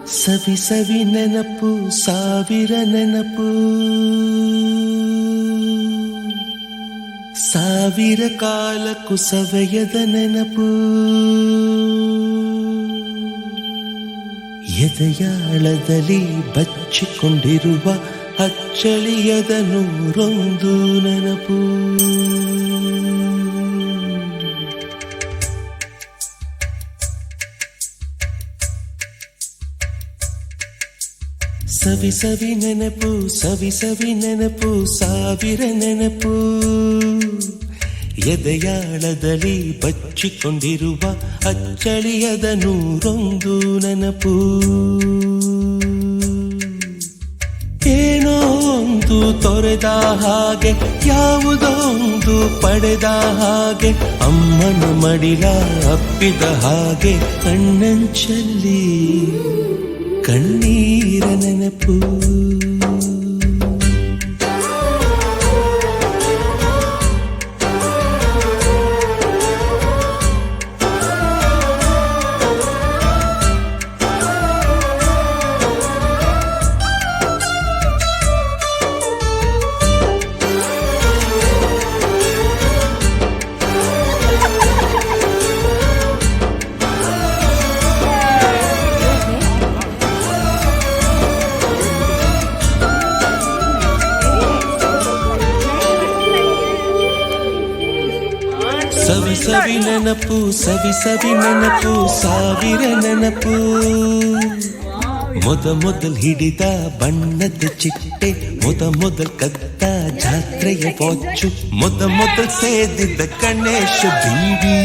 ಸವಿ ಸವಿ ನೆನಪು ಸಾವಿರ ನೆನಪು ಸಾವಿರ ಕಾಲಕ್ಕೂ ಸವೆಯದ ನೆನಪು ಎದೆಯಾಳದಲ್ಲಿ ಬಚ್ಚಿಕೊಂಡಿರುವ ಅಚ್ಚಳಿಯದ ನೂರೊಂದು ನೆನಪು ಸವಿ ಸವಿ ನೆನಪು ಸವಿ ಸವಿ ನೆನಪು ಸಾವಿರ ನೆನಪು ಎದೆಯಾಳದಲ್ಲಿ ಬಚ್ಚಿಕೊಂಡಿರುವ ಅಚ್ಚಳಿಯದ ನೂರೊಂದು ನೆನಪು ಏನೋ ಒಂದು ತೊರೆದ ಹಾಗೆ ಯಾವುದೋ ಒಂದು ಪಡೆದ ಹಾಗೆ ಅಮ್ಮನ ಮಡಿಲ ಅಪ್ಪಿದ ಹಾಗೆ ಕಣ್ಣಂಚಲ್ಲಿ ಕಣ್ಣೀರ ನೆನಪು ಸವಿ ಸವಿ ನೆನಪು ಸವಿ ಸವಿ ನೆನಪು ಸಾವಿರ ನೆನಪು ಮೊದಲು ಹಿಡಿದ ಬಣ್ಣದ ಚಿಟ್ಟೆ ಮೊದಲು ಕದ್ದ ಜಾತ್ರೆಯ ವಾಚು ಮೊದಲು ಸೇದಿದ್ದ ಗಣೇಶ ಬೀಡಿ